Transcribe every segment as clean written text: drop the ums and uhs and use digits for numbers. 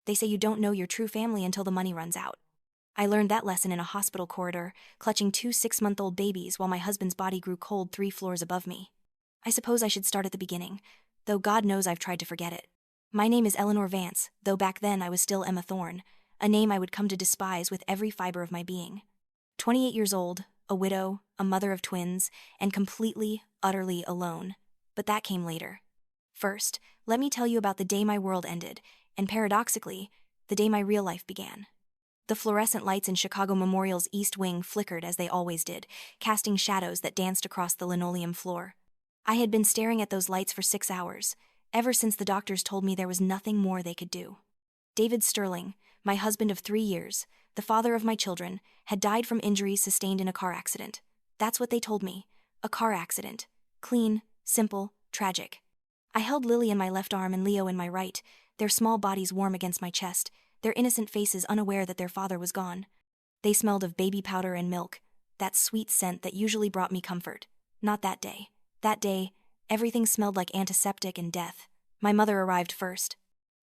They say you don't know your true family until the money runs out. I learned that lesson in a hospital corridor, clutching two 6-month-old babies while my husband's body grew cold 3 floors above me. I suppose I should start at the beginning, though God knows I've tried to forget it. My name is Eleanor Vance, though back then I was still Emma Thorne, a name I would come to despise with every fiber of my being. 28 years old, a widow, a mother of twins, and completely, utterly alone. But that came later. First, let me tell you about the day my world ended, and paradoxically, the day my real life began. The fluorescent lights in Chicago Memorial's East Wing flickered as they always did, casting shadows that danced across the linoleum floor. I had been staring at those lights for 6 hours, ever since the doctors told me there was nothing more they could do. David Sterling, my husband of 3 years, the father of my children, had died from injuries sustained in a car accident. That's what they told me. A car accident. Clean, simple, tragic. I held Lily in my left arm and Leo in my right, their small bodies warm against my chest, their innocent faces unaware that their father was gone. They smelled of baby powder and milk, that sweet scent that usually brought me comfort. Not that day. That day, everything smelled like antiseptic and death. My mother arrived first.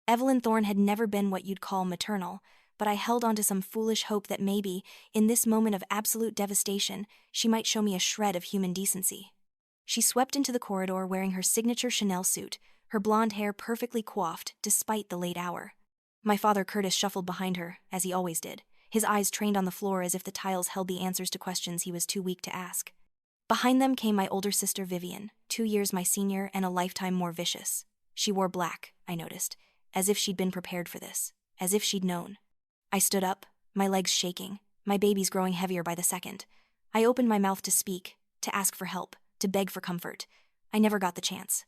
Evelyn Thorne had never been what you'd call maternal, but I held on to some foolish hope that maybe, in this moment of absolute devastation, she might show me a shred of human decency. She swept into the corridor wearing her signature Chanel suit, her blonde hair perfectly coiffed despite the late hour. My father Curtis shuffled behind her, as he always did, his eyes trained on the floor as if the tiles held the answers to questions he was too weak to ask. Behind them came my older sister Vivian, 2 years my senior and a lifetime more vicious. She wore black, I noticed, as if she'd been prepared for this, as if she'd known. I stood up, my legs shaking, my babies growing heavier by the second. I opened my mouth to speak, to ask for help, to beg for comfort. I never got the chance.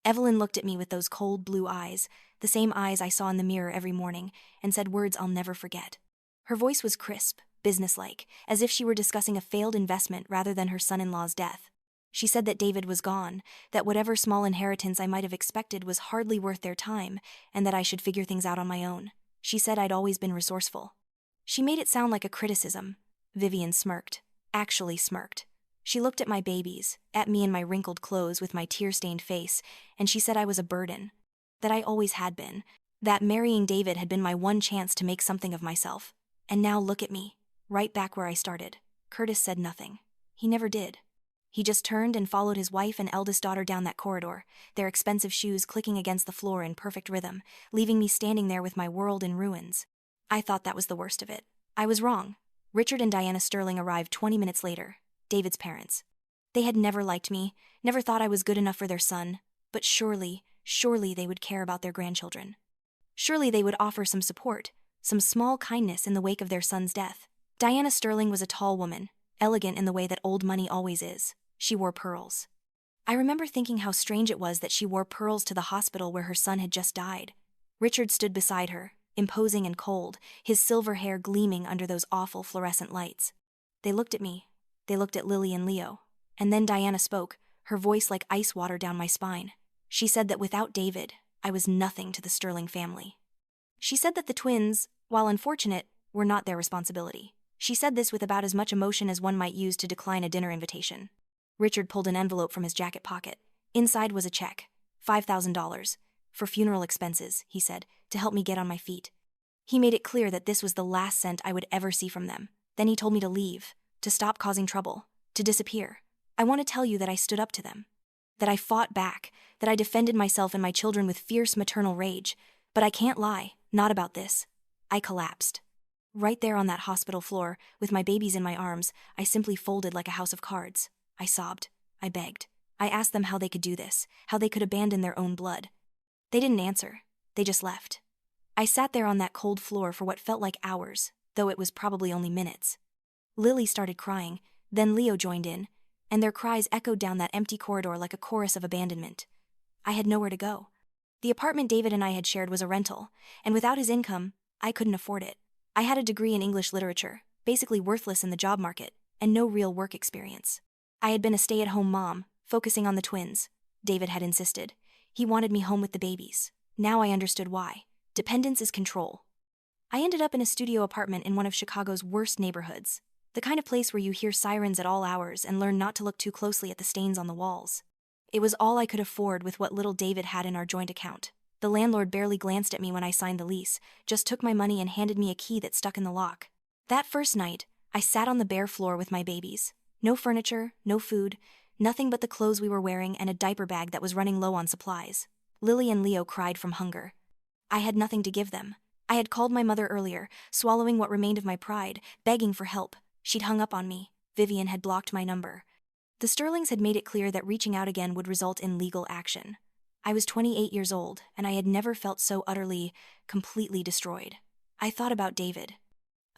Evelyn looked at me with those cold blue eyes, the same eyes I saw in the mirror every morning, and said words I'll never forget. Her voice was crisp, businesslike, as if she were discussing a failed investment rather than her son-in-law's death. She said that David was gone, that whatever small inheritance I might have expected was hardly worth their time, and that I should figure things out on my own. She said I'd always been resourceful. She made it sound like a criticism. Vivian smirked. Actually smirked. She looked at my babies, at me in my wrinkled clothes with my tear-stained face, and she said I was a burden. That I always had been. That marrying David had been my one chance to make something of myself. And now look at me, right back where I started. Curtis said nothing. He never did. He just turned and followed his wife and eldest daughter down that corridor, their expensive shoes clicking against the floor in perfect rhythm, leaving me standing there with my world in ruins. I thought that was the worst of it. I was wrong. Richard and Diana Sterling arrived 20 minutes later, David's parents. They had never liked me, never thought I was good enough for their son, but surely they would care about their grandchildren. Surely they would offer some support, some small kindness in the wake of their son's death. Diana Sterling was a tall woman, elegant in the way that old money always is. She wore pearls. I remember thinking how strange it was that she wore pearls to the hospital where her son had just died. Richard stood beside her, imposing and cold, his silver hair gleaming under those awful fluorescent lights. They looked at me. They looked at Lily and Leo. And then Diana spoke, her voice like ice water down my spine. She said that without David, I was nothing to the Sterling family. She said that the twins, while unfortunate, were not their responsibility. She said this with about as much emotion as one might use to decline a dinner invitation. Richard pulled an envelope from his jacket pocket. Inside was a check, $5,000, for funeral expenses, he said, to help me get on my feet. He made it clear that this was the last cent I would ever see from them. Then he told me to leave, to stop causing trouble, to disappear. I want to tell you that I stood up to them, that I fought back, that I defended myself and my children with fierce maternal rage. But I can't lie, not about this. I collapsed. Right there on that hospital floor, with my babies in my arms, I simply folded like a house of cards. I sobbed. I begged. I asked them how they could do this, how they could abandon their own blood. They didn't answer. They just left. I sat there on that cold floor for what felt like hours, though it was probably only minutes. Lily started crying, then Leo joined in, and their cries echoed down that empty corridor like a chorus of abandonment. I had nowhere to go. The apartment David and I had shared was a rental, and without his income, I couldn't afford it. I had a degree in English literature, basically worthless in the job market, and no real work experience. I had been a stay-at-home mom, focusing on the twins. David had insisted. He wanted me home with the babies. Now I understood why. Dependence is control. I ended up in a studio apartment in one of Chicago's worst neighborhoods, the kind of place where you hear sirens at all hours and learn not to look too closely at the stains on the walls. It was all I could afford with what little David had in our joint account. The landlord barely glanced at me when I signed the lease, just took my money and handed me a key that stuck in the lock. That first night, I sat on the bare floor with my babies. No furniture, no food, nothing but the clothes we were wearing and a diaper bag that was running low on supplies. Lily and Leo cried from hunger. I had nothing to give them. I had called my mother earlier, swallowing what remained of my pride, begging for help. She'd hung up on me. Vivian had blocked my number. The Sterlings had made it clear that reaching out again would result in legal action. I was 28 years old, and I had never felt so utterly, completely destroyed. I thought about David.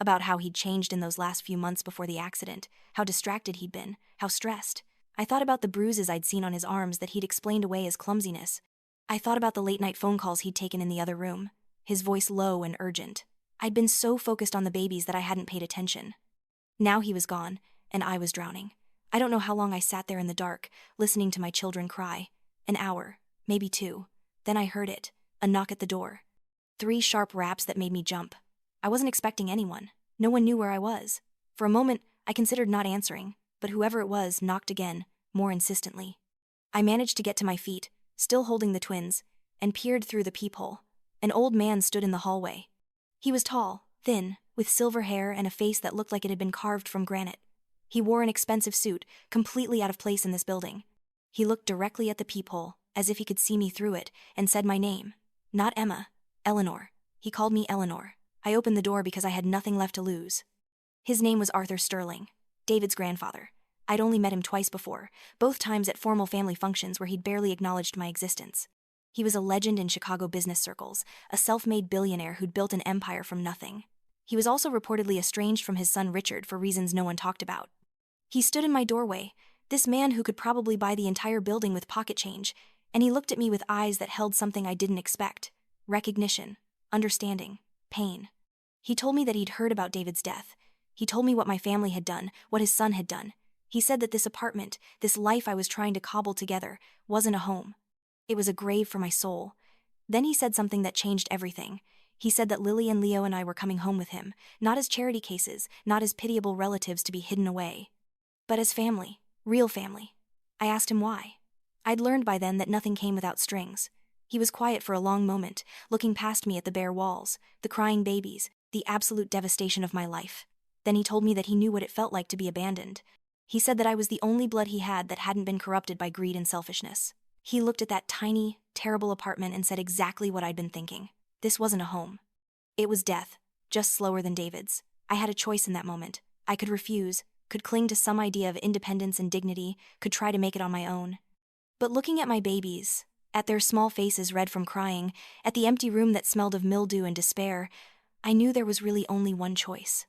About how he'd changed in those last few months before the accident, how distracted he'd been, how stressed. I thought about the bruises I'd seen on his arms that he'd explained away as clumsiness. I thought about the late-night phone calls he'd taken in the other room, his voice low and urgent. I'd been so focused on the babies that I hadn't paid attention. Now he was gone, and I was drowning. I don't know how long I sat there in the dark, listening to my children cry. An hour, maybe 2. Then I heard it, a knock at the door. 3 sharp raps that made me jump. I wasn't expecting anyone. No one knew where I was. For a moment, I considered not answering, but whoever it was knocked again, more insistently. I managed to get to my feet, still holding the twins, and peered through the peephole. An old man stood in the hallway. He was tall, thin, with silver hair and a face that looked like it had been carved from granite. He wore an expensive suit, completely out of place in this building. He looked directly at the peephole, as if he could see me through it, and said my name. Not Emma, Eleanor. He called me Eleanor. I opened the door because I had nothing left to lose. His name was Arthur Sterling, David's grandfather. I'd only met him twice before, both times at formal family functions where he'd barely acknowledged my existence. He was a legend in Chicago business circles, a self-made billionaire who'd built an empire from nothing. He was also reportedly estranged from his son Richard for reasons no one talked about. He stood in my doorway, this man who could probably buy the entire building with pocket change, and he looked at me with eyes that held something I didn't expect. Recognition, understanding, pain. He told me that he'd heard about David's death. He told me what my family had done, what his son had done. He said that this apartment, this life I was trying to cobble together, wasn't a home. It was a grave for my soul. Then he said something that changed everything. He said that Lily and Leo and I were coming home with him, not as charity cases, not as pitiable relatives to be hidden away, but as family, real family. I asked him why. I'd learned by then that nothing came without strings. He was quiet for a long moment, looking past me at the bare walls, the crying babies, the absolute devastation of my life. Then he told me that he knew what it felt like to be abandoned. He said that I was the only blood he had that hadn't been corrupted by greed and selfishness. He looked at that tiny, terrible apartment and said exactly what I'd been thinking. This wasn't a home. It was death, just slower than David's. I had a choice in that moment. I could refuse, could cling to some idea of independence and dignity, could try to make it on my own. But looking at my babies, at their small faces red from crying, at the empty room that smelled of mildew and despair, I knew there was really only one choice.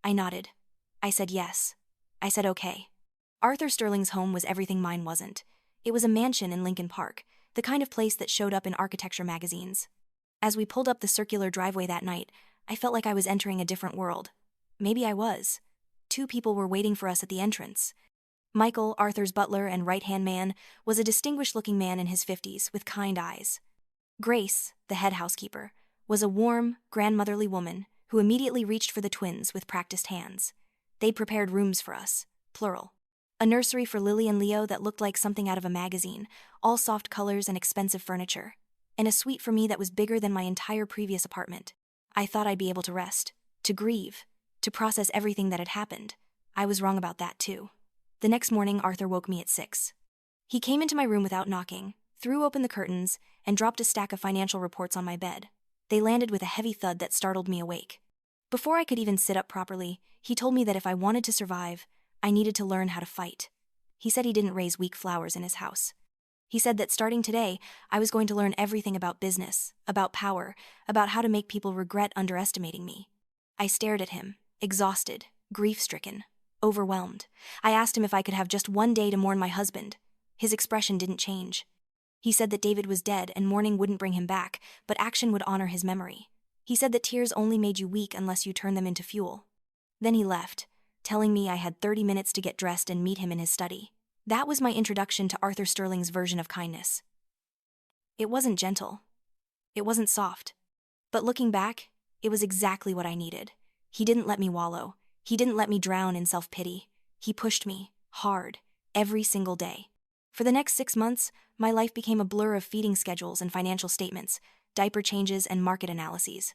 I nodded. I said yes. I said okay. Arthur Sterling's home was everything mine wasn't. It was a mansion in Lincoln Park, the kind of place that showed up in architecture magazines. As we pulled up the circular driveway that night, I felt like I was entering a different world. Maybe I was. 2 people were waiting for us at the entrance. Michael, Arthur's butler and right-hand man, was a distinguished-looking man in his 50s with kind eyes. Grace, the head housekeeper, was a warm, grandmotherly woman who immediately reached for the twins with practiced hands. They'd prepared rooms for us, plural. A nursery for Lily and Leo that looked like something out of a magazine, all soft colors and expensive furniture. And a suite for me that was bigger than my entire previous apartment. I thought I'd be able to rest, to grieve, to process everything that had happened. I was wrong about that too. The next morning, Arthur woke me at 6. He came into my room without knocking, threw open the curtains, and dropped a stack of financial reports on my bed. They landed with a heavy thud that startled me awake. Before I could even sit up properly, he told me that if I wanted to survive, I needed to learn how to fight. He said he didn't raise weak flowers in his house. He said that starting today, I was going to learn everything about business, about power, about how to make people regret underestimating me. I stared at him, exhausted, grief-stricken, overwhelmed. I asked him if I could have just one day to mourn my husband. His expression didn't change. He said that David was dead and mourning wouldn't bring him back, but action would honor his memory. He said that tears only made you weak unless you turned them into fuel. Then he left, telling me I had 30 minutes to get dressed and meet him in his study. That was my introduction to Arthur Sterling's version of kindness. It wasn't gentle. It wasn't soft. But looking back, it was exactly what I needed. He didn't let me wallow. He didn't let me drown in self-pity. He pushed me, hard, every single day. For the next 6 months, my life became a blur of feeding schedules and financial statements, diaper changes and market analyses.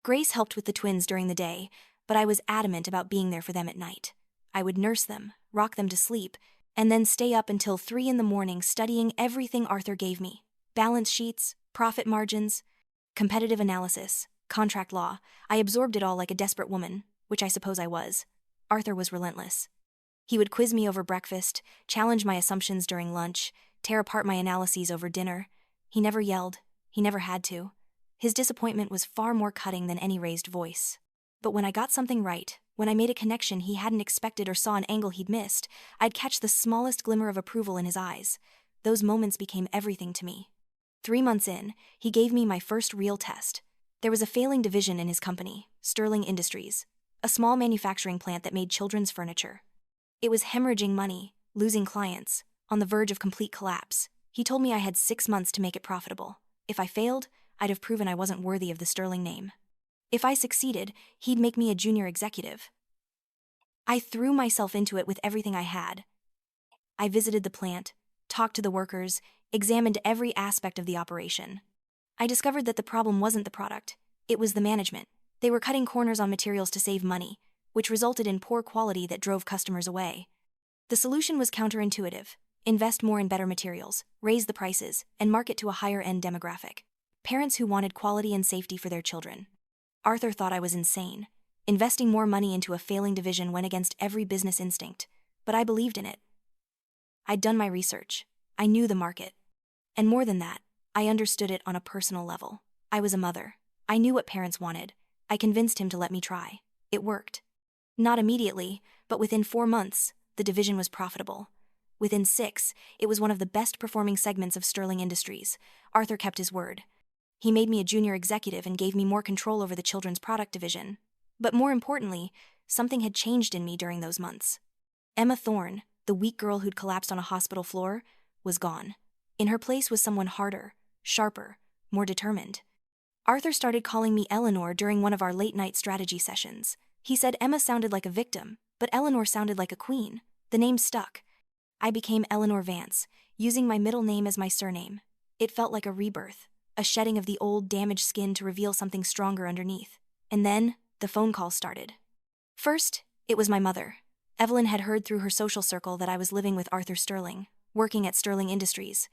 Grace helped with the twins during the day, but I was adamant about being there for them at night. I would nurse them, rock them to sleep, and then stay up until 3 in the morning studying everything Arthur gave me. Balance sheets, profit margins, competitive analysis, contract law. I absorbed it all like a desperate woman, which I suppose I was. Arthur was relentless. He would quiz me over breakfast, challenge my assumptions during lunch, tear apart my analyses over dinner. He never yelled. He never had to. His disappointment was far more cutting than any raised voice. But when I got something right, when I made a connection he hadn't expected or saw an angle he'd missed, I'd catch the smallest glimmer of approval in his eyes. Those moments became everything to me. 3 months in, he gave me my first real test. There was a failing division in his company, Sterling Industries, a small manufacturing plant that made children's furniture. It was hemorrhaging money, losing clients, on the verge of complete collapse. He told me I had 6 months to make it profitable. If I failed, I'd have proven I wasn't worthy of the Sterling name. If I succeeded, he'd make me a junior executive. I threw myself into it with everything I had. I visited the plant, talked to the workers, examined every aspect of the operation. I discovered that the problem wasn't the product, it was the management. They were cutting corners on materials to save money, which resulted in poor quality that drove customers away. The solution was counterintuitive: invest more in better materials, raise the prices, and market to a higher-end demographic. Parents who wanted quality and safety for their children. Arthur thought I was insane. Investing more money into a failing division went against every business instinct, but I believed in it. I'd done my research. I knew the market. And more than that, I understood it on a personal level. I was a mother. I knew what parents wanted. I convinced him to let me try. It worked. Not immediately, but within 4 months, the division was profitable. Within 6, it was one of the best-performing segments of Sterling Industries. Arthur kept his word. He made me a junior executive and gave me more control over the children's product division. But more importantly, something had changed in me during those months. Emma Thorne, the weak girl who'd collapsed on a hospital floor, was gone. In her place was someone harder, sharper, more determined. Arthur started calling me Eleanor during one of our late-night strategy sessions. He said Emma sounded like a victim, but Eleanor sounded like a queen. The name stuck. I became Eleanor Vance, using my middle name as my surname. It felt like a rebirth, a shedding of the old, damaged skin to reveal something stronger underneath. And then, the phone calls started. First, it was my mother. Evelyn had heard through her social circle that I was living with Arthur Sterling, working at Sterling Industries.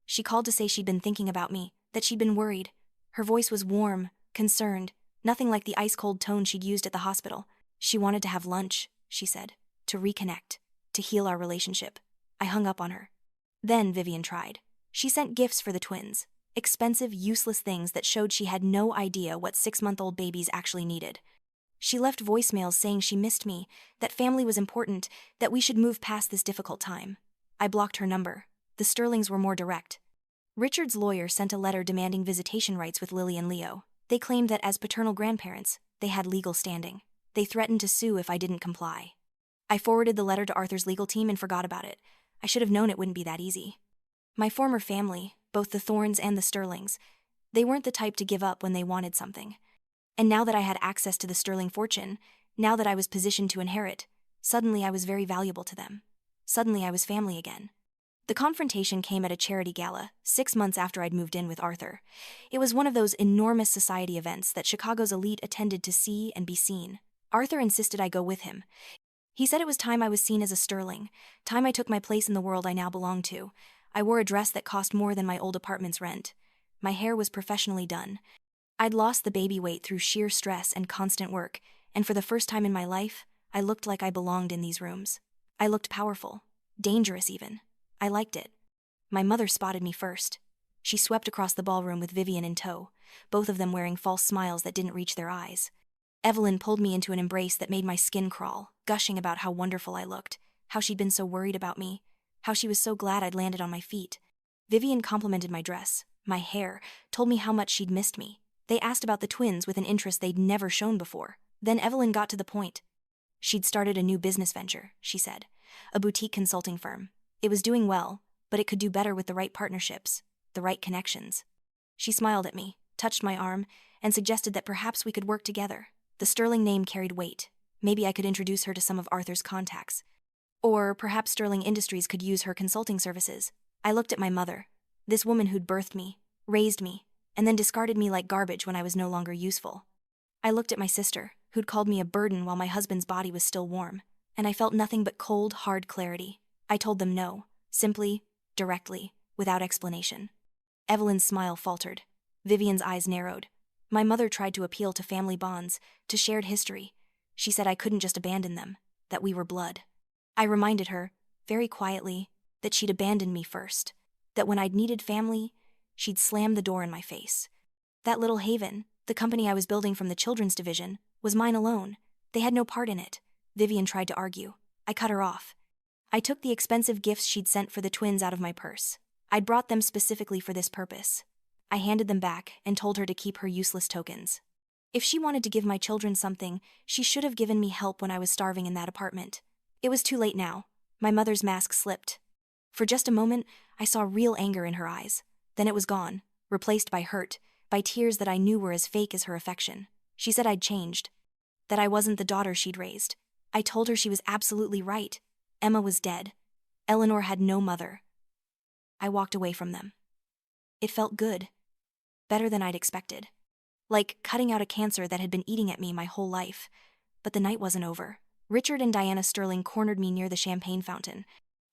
She called to say she'd been thinking about me, that she'd been worried. Her voice was warm, concerned, nothing like the ice-cold tone she'd used at the hospital. She wanted to have lunch, she said, to reconnect, to heal our relationship. I hung up on her. Then Vivian tried. She sent gifts for the twins, expensive, useless things that showed she had no idea what 6-month-old babies actually needed. She left voicemails saying she missed me, that family was important, that we should move past this difficult time. I blocked her number. The Sterlings were more direct. Richard's lawyer sent a letter demanding visitation rights with Lily and Leo. They claimed that as paternal grandparents, they had legal standing. They threatened to sue if I didn't comply. I forwarded the letter to Arthur's legal team and forgot about it. I should have known it wouldn't be that easy. My former family, both the Thorns and the Sterlings, they weren't the type to give up when they wanted something. And now that I had access to the Sterling fortune, now that I was positioned to inherit, suddenly I was very valuable to them. Suddenly I was family again. The confrontation came at a charity gala, 6 months after I'd moved in with Arthur. It was one of those enormous society events that Chicago's elite attended to see and be seen. Arthur insisted I go with him. He said it was time I was seen as a Sterling, time I took my place in the world I now belonged to. I wore a dress that cost more than my old apartment's rent. My hair was professionally done. I'd lost the baby weight through sheer stress and constant work, and for the first time in my life, I looked like I belonged in these rooms. I looked powerful, dangerous even. I liked it. My mother spotted me first. She swept across the ballroom with Vivian in tow, both of them wearing false smiles that didn't reach their eyes. Evelyn pulled me into an embrace that made my skin crawl, gushing about how wonderful I looked, how she'd been so worried about me, how she was so glad I'd landed on my feet. Vivian complimented my dress, my hair, told me how much she'd missed me. They asked about the twins with an interest they'd never shown before. Then Evelyn got to the point. She'd started a new business venture, she said, a boutique consulting firm. It was doing well, but it could do better with the right partnerships, the right connections. She smiled at me, touched my arm, and suggested that perhaps we could work together. The Sterling name carried weight. Maybe I could introduce her to some of Arthur's contacts. Or perhaps Sterling Industries could use her consulting services. I looked at my mother. This woman who'd birthed me, raised me, and then discarded me like garbage when I was no longer useful. I looked at my sister, who'd called me a burden while my husband's body was still warm, and I felt nothing but cold, hard clarity. I told them no, simply, directly, without explanation. Evelyn's smile faltered. Vivian's eyes narrowed. My mother tried to appeal to family bonds, to shared history. She said I couldn't just abandon them, that we were blood. I reminded her, very quietly, that she'd abandoned me first, that when I'd needed family, she'd slammed the door in my face. That Little Haven, the company I was building from the children's division, was mine alone. They had no part in it. Vivian tried to argue. I cut her off. I took the expensive gifts she'd sent for the twins out of my purse. I'd brought them specifically for this purpose. I handed them back and told her to keep her useless tokens. If she wanted to give my children something, she should have given me help when I was starving in that apartment. It was too late now. My mother's mask slipped. For just a moment, I saw real anger in her eyes. Then it was gone, replaced by hurt, by tears that I knew were as fake as her affection. She said I'd changed, that I wasn't the daughter she'd raised. I told her she was absolutely right. Emma was dead. Eleanor had no mother. I walked away from them. It felt good. Better than I'd expected. Like cutting out a cancer that had been eating at me my whole life. But the night wasn't over. Richard and Diana Sterling cornered me near the champagne fountain.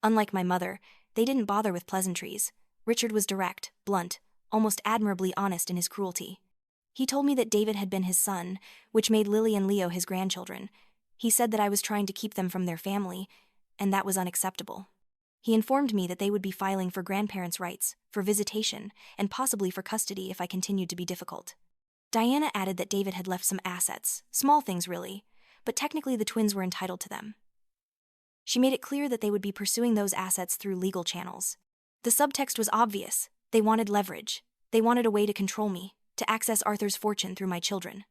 Unlike my mother, they didn't bother with pleasantries. Richard was direct, blunt, almost admirably honest in his cruelty. He told me that David had been his son, which made Lily and Leo his grandchildren. He said that I was trying to keep them from their family, and that was unacceptable. He informed me that they would be filing for grandparents' rights, for visitation, and possibly for custody if I continued to be difficult. Diana added that David had left some assets, small things really, but technically the twins were entitled to them. She made it clear that they would be pursuing those assets through legal channels. The subtext was obvious. They wanted leverage. They wanted a way to control me, to access Arthur's fortune through my children.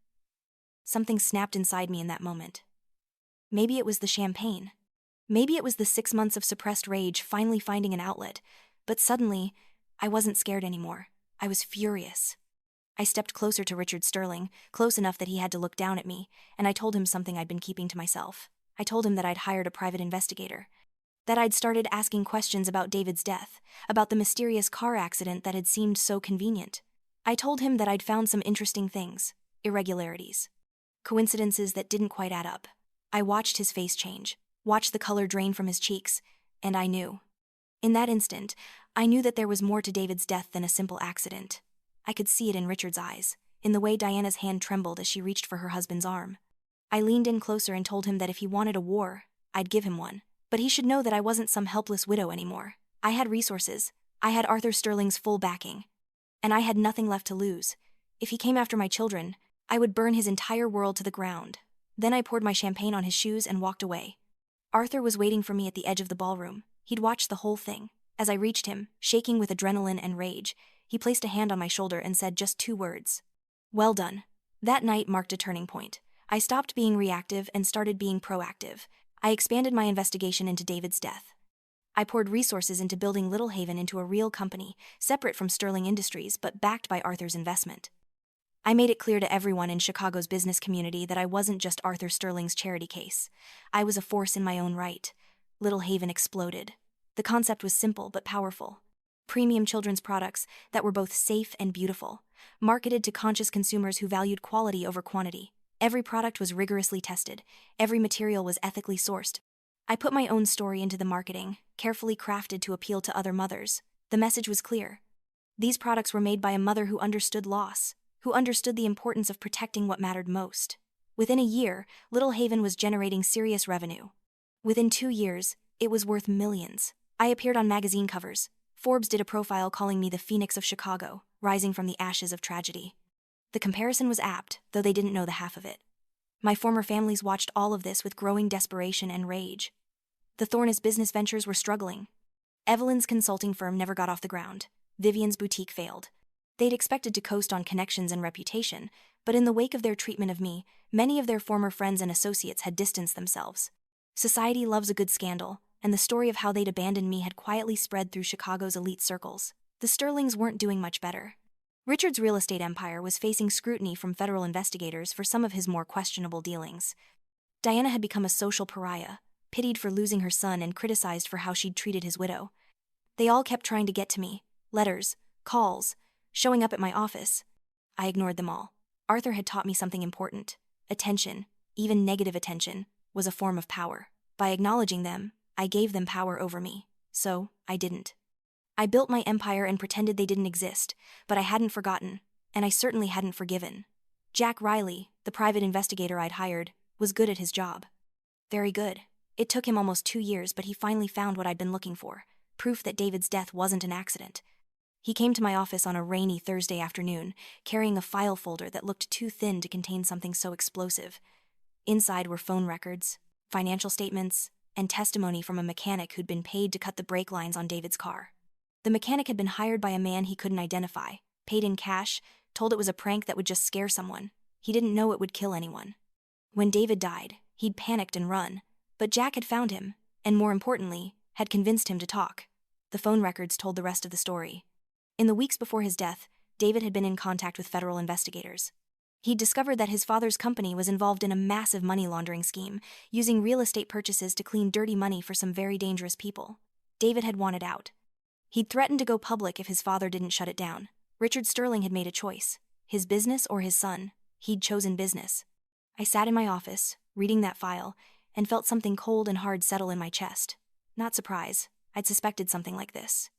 Something snapped inside me in that moment. Maybe it was the champagne. Maybe it was the 6 months of suppressed rage finally finding an outlet, but suddenly, I wasn't scared anymore. I was furious. I stepped closer to Richard Sterling, close enough that he had to look down at me, and I told him something I'd been keeping to myself. I told him that I'd hired a private investigator, that I'd started asking questions about David's death, about the mysterious car accident that had seemed so convenient. I told him that I'd found some interesting things, irregularities, coincidences that didn't quite add up. I watched his face change, watched the color drain from his cheeks, and I knew. In that instant, I knew that there was more to David's death than a simple accident. I could see it in Richard's eyes, in the way Diana's hand trembled as she reached for her husband's arm. I leaned in closer and told him that if he wanted a war, I'd give him one. But he should know that I wasn't some helpless widow anymore. I had resources. I had Arthur Sterling's full backing. And I had nothing left to lose. If he came after my children, I would burn his entire world to the ground. Then I poured my champagne on his shoes and walked away. Arthur was waiting for me at the edge of the ballroom. He'd watched the whole thing. As I reached him, shaking with adrenaline and rage, he placed a hand on my shoulder and said just 2 words. Well done. That night marked a turning point. I stopped being reactive and started being proactive. I expanded my investigation into David's death. I poured resources into building Little Haven into a real company, separate from Sterling Industries but backed by Arthur's investment. I made it clear to everyone in Chicago's business community that I wasn't just Arthur Sterling's charity case. I was a force in my own right. Little Haven exploded. The concept was simple but powerful. Premium children's products that were both safe and beautiful, marketed to conscious consumers who valued quality over quantity. Every product was rigorously tested. Every material was ethically sourced. I put my own story into the marketing, carefully crafted to appeal to other mothers. The message was clear. These products were made by a mother who understood loss, who understood the importance of protecting what mattered most. Within a year, Little Haven was generating serious revenue. Within 2 years, it was worth millions. I appeared on magazine covers. Forbes did a profile calling me the Phoenix of Chicago, rising from the ashes of tragedy. The comparison was apt, though they didn't know the half of it. My former families watched all of this with growing desperation and rage. The Thornes business ventures were struggling. Evelyn's consulting firm never got off the ground. Vivian's boutique failed. They'd expected to coast on connections and reputation, but in the wake of their treatment of me, many of their former friends and associates had distanced themselves. Society loves a good scandal, and the story of how they'd abandoned me had quietly spread through Chicago's elite circles. The Sterlings weren't doing much better. Richard's real estate empire was facing scrutiny from federal investigators for some of his more questionable dealings. Diana had become a social pariah, pitied for losing her son and criticized for how she'd treated his widow. They all kept trying to get to me, letters, calls, showing up at my office. I ignored them all. Arthur had taught me something important. Attention, even negative attention, was a form of power. By acknowledging them, I gave them power over me. So, I didn't. I built my empire and pretended they didn't exist, but I hadn't forgotten, and I certainly hadn't forgiven. Jack Riley, the private investigator I'd hired, was good at his job. Very good. It took him almost 2 years, but he finally found what I'd been looking for, proof that David's death wasn't an accident. He came to my office on a rainy Thursday afternoon, carrying a file folder that looked too thin to contain something so explosive. Inside were phone records, financial statements, and testimony from a mechanic who'd been paid to cut the brake lines on David's car. The mechanic had been hired by a man he couldn't identify, paid in cash, told it was a prank that would just scare someone. He didn't know it would kill anyone. When David died, he'd panicked and run, but Jack had found him, and more importantly, had convinced him to talk. The phone records told the rest of the story. In the weeks before his death, David had been in contact with federal investigators. He'd discovered that his father's company was involved in a massive money laundering scheme, using real estate purchases to clean dirty money for some very dangerous people. David had wanted out. He'd threatened to go public if his father didn't shut it down. Richard Sterling had made a choice. His business or his son. He'd chosen business. I sat in my office, reading that file, and felt something cold and hard settle in my chest. Not surprise. I'd suspected something like this.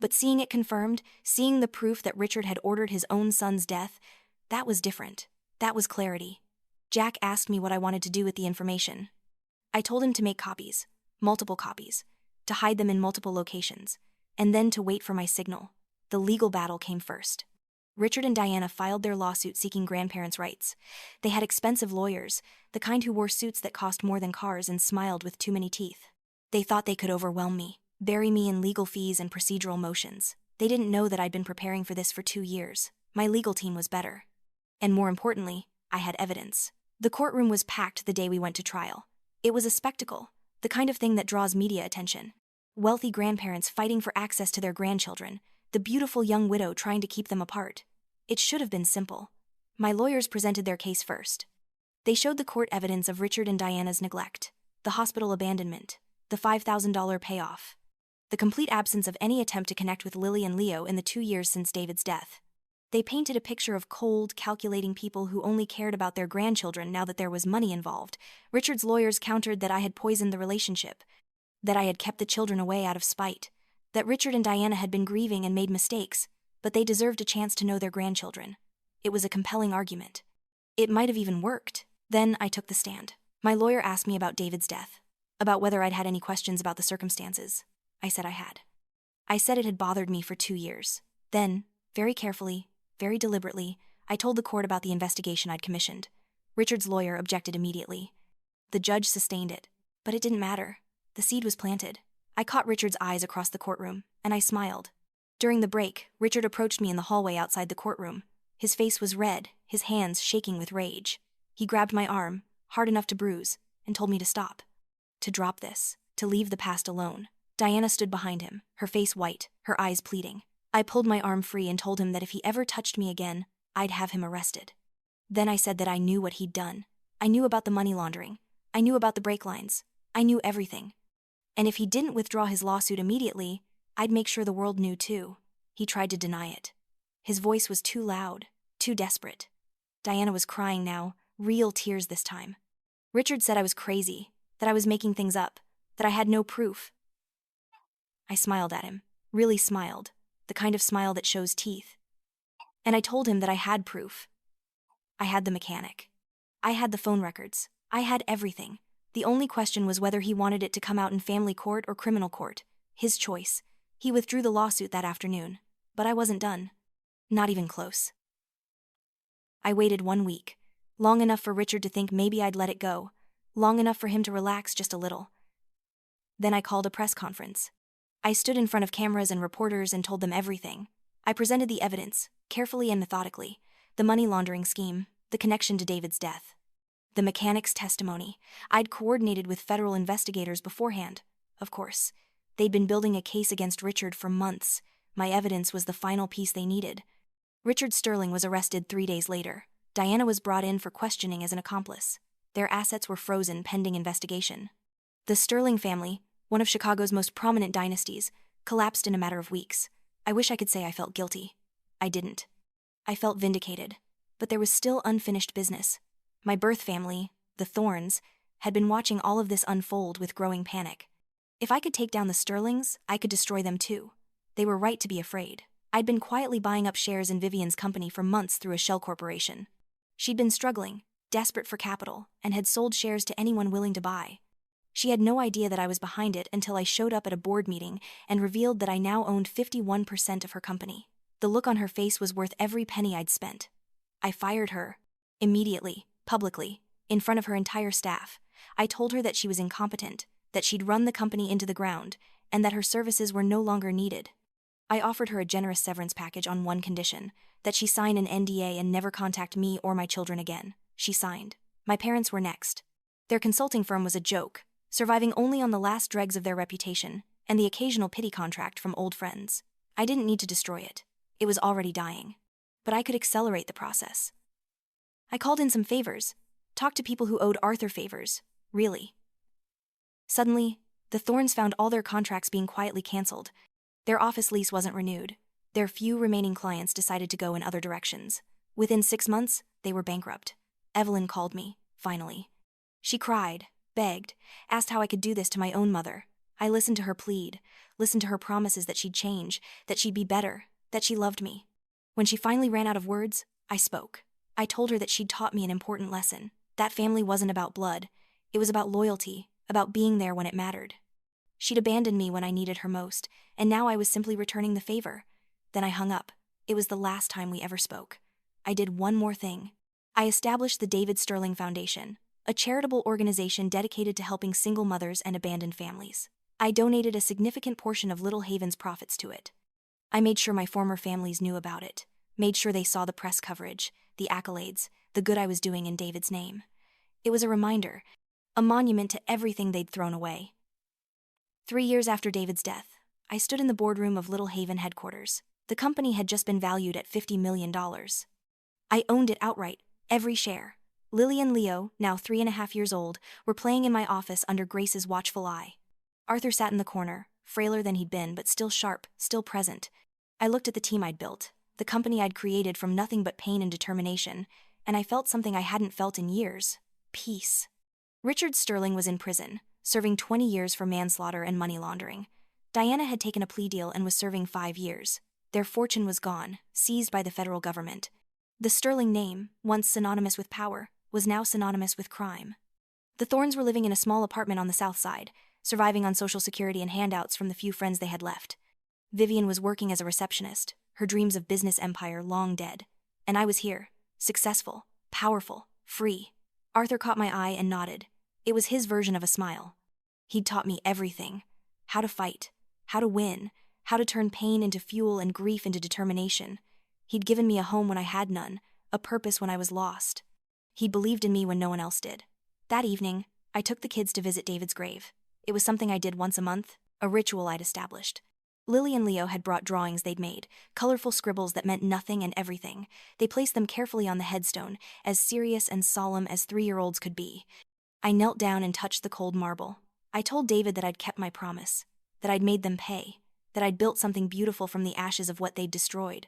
But seeing it confirmed, seeing the proof that Richard had ordered his own son's death, that was different. That was clarity. Jack asked me what I wanted to do with the information. I told him to make copies, multiple copies, to hide them in multiple locations, and then to wait for my signal. The legal battle came first. Richard and Diana filed their lawsuit seeking grandparents' rights. They had expensive lawyers, the kind who wore suits that cost more than cars and smiled with too many teeth. They thought they could overwhelm me, bury me in legal fees and procedural motions. They didn't know that I'd been preparing for this for 2 years. My legal team was better. And more importantly, I had evidence. The courtroom was packed the day we went to trial. It was a spectacle, the kind of thing that draws media attention. Wealthy grandparents fighting for access to their grandchildren, the beautiful young widow trying to keep them apart. It should have been simple. My lawyers presented their case first. They showed the court evidence of Richard and Diana's neglect, the hospital abandonment, the $5,000 payoff, the complete absence of any attempt to connect with Lily and Leo in the 2 years since David's death. They painted a picture of cold, calculating people who only cared about their grandchildren now that there was money involved. Richard's lawyers countered that I had poisoned the relationship, that I had kept the children away out of spite, that Richard and Diana had been grieving and made mistakes, but they deserved a chance to know their grandchildren. It was a compelling argument. It might have even worked. Then I took the stand. My lawyer asked me about David's death, about whether I'd had any questions about the circumstances. I said I had. I said it had bothered me for 2 years. Then, very carefully, very deliberately, I told the court about the investigation I'd commissioned. Richard's lawyer objected immediately. The judge sustained it, but it didn't matter. The seed was planted. I caught Richard's eyes across the courtroom, and I smiled. During the break, Richard approached me in the hallway outside the courtroom. His face was red, his hands shaking with rage. He grabbed my arm, hard enough to bruise, and told me to stop. To drop this, to leave the past alone. Diana stood behind him, her face white, her eyes pleading. I pulled my arm free and told him that if he ever touched me again, I'd have him arrested. Then I said that I knew what he'd done. I knew about the money laundering. I knew about the brake lines. I knew everything. And if he didn't withdraw his lawsuit immediately, I'd make sure the world knew too. He tried to deny it. His voice was too loud, too desperate. Diana was crying now, real tears this time. Richard said I was crazy, that I was making things up, that I had no proof. I smiled at him, really smiled, the kind of smile that shows teeth. And I told him that I had proof. I had the mechanic. I had the phone records. I had everything. The only question was whether he wanted it to come out in family court or criminal court. His choice. He withdrew the lawsuit that afternoon. But I wasn't done. Not even close. I waited 1 week. Long enough for Richard to think maybe I'd let it go. Long enough for him to relax just a little. Then I called a press conference. I stood in front of cameras and reporters and told them everything. I presented the evidence, carefully and methodically. The money laundering scheme, the connection to David's death. The mechanic's testimony. I'd coordinated with federal investigators beforehand, of course. They'd been building a case against Richard for months. My evidence was the final piece they needed. Richard Sterling was arrested 3 days later. Diana was brought in for questioning as an accomplice. Their assets were frozen pending investigation. The Sterling family, one of Chicago's most prominent dynasties, collapsed in a matter of weeks. I wish I could say I felt guilty. I didn't. I felt vindicated. But there was still unfinished business. My birth family, the Thorns, had been watching all of this unfold with growing panic. If I could take down the Sterlings, I could destroy them too. They were right to be afraid. I'd been quietly buying up shares in Vivian's company for months through a shell corporation. She'd been struggling, desperate for capital, and had sold shares to anyone willing to buy. She had no idea that I was behind it until I showed up at a board meeting and revealed that I now owned 51% of her company. The look on her face was worth every penny I'd spent. I fired her. Immediately, publicly, in front of her entire staff. I told her that she was incompetent, that she'd run the company into the ground, and that her services were no longer needed. I offered her a generous severance package on one condition, that she sign an NDA and never contact me or my children again. She signed. My parents were next. Their consulting firm was a joke, surviving only on the last dregs of their reputation and the occasional pity contract from old friends. I didn't need to destroy it. It was already dying. But I could accelerate the process. I called in some favors, talked to people who owed Arthur favors, really. Suddenly, the Thorns found all their contracts being quietly canceled. Their office lease wasn't renewed. Their few remaining clients decided to go in other directions. Within 6 months, they were bankrupt. Evelyn called me, finally. She cried, begged, asked how I could do this to my own mother. I listened to her plead, listened to her promises that she'd change, that she'd be better, that she loved me. When she finally ran out of words, I spoke. I told her that she'd taught me an important lesson. That family wasn't about blood. It was about loyalty, about being there when it mattered. She'd abandoned me when I needed her most, and now I was simply returning the favor. Then I hung up. It was the last time we ever spoke. I did one more thing. I established the David Sterling Foundation, a charitable organization dedicated to helping single mothers and abandoned families. I donated a significant portion of Little Haven's profits to it. I made sure my former families knew about it, made sure they saw the press coverage, the accolades, the good I was doing in David's name. It was a reminder, a monument to everything they'd thrown away. 3 years after David's death, I stood in the boardroom of Little Haven headquarters. The company had just been valued at $50 million. I owned it outright, every share. Lily and Leo, now 3.5 years old, were playing in my office under Grace's watchful eye. Arthur sat in the corner, frailer than he'd been, but still sharp, still present. I looked at the team I'd built, the company I'd created from nothing but pain and determination, and I felt something I hadn't felt in years: peace. Richard Sterling was in prison, serving 20 years for manslaughter and money laundering. Diana had taken a plea deal and was serving 5 years. Their fortune was gone, seized by the federal government. The Sterling name, once synonymous with power, was now synonymous with crime. The Thorns were living in a small apartment on the south side, surviving on Social Security and handouts from the few friends they had left. Vivian was working as a receptionist, her dreams of business empire long dead. And I was here, successful, powerful, free. Arthur caught my eye and nodded. It was his version of a smile. He'd taught me everything: how to fight, how to win, how to turn pain into fuel and grief into determination. He'd given me a home when I had none, a purpose when I was lost. He'd believed in me when no one else did. That evening, I took the kids to visit David's grave. It was something I did once a month, a ritual I'd established. Lily and Leo had brought drawings they'd made, colorful scribbles that meant nothing and everything. They placed them carefully on the headstone, as serious and solemn as 3-year-olds could be. I knelt down and touched the cold marble. I told David that I'd kept my promise, that I'd made them pay, that I'd built something beautiful from the ashes of what they'd destroyed,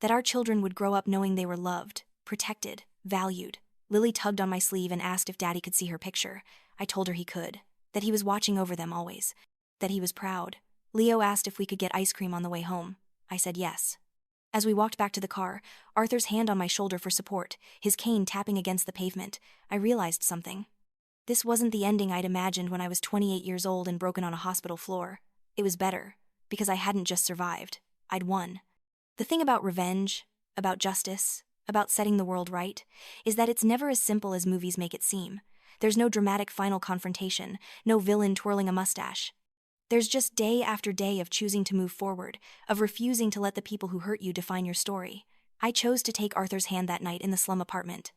that our children would grow up knowing they were loved, protected, valued. Lily tugged on my sleeve and asked if Daddy could see her picture. I told her he could, that he was watching over them always, that he was proud. Leo asked if we could get ice cream on the way home. I said yes. As we walked back to the car, Arthur's hand on my shoulder for support, his cane tapping against the pavement, I realized something. This wasn't the ending I'd imagined when I was 28 years old and broken on a hospital floor. It was better, because I hadn't just survived. I'd won. The thing about revenge, about justice, about setting the world right, is that it's never as simple as movies make it seem. There's no dramatic final confrontation, no villain twirling a mustache. There's just day after day of choosing to move forward, of refusing to let the people who hurt you define your story. I chose to take Arthur's hand that night in the slum apartment.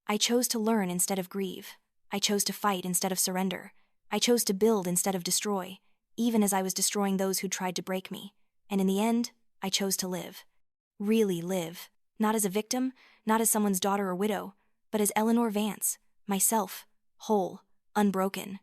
I chose to learn instead of grieve. I chose to fight instead of surrender. I chose to build instead of destroy, even as I was destroying those who tried to break me. And in the end, I chose to live. Really live. Not as a victim, not as someone's daughter or widow, but as Eleanor Vance, myself, whole, unbroken.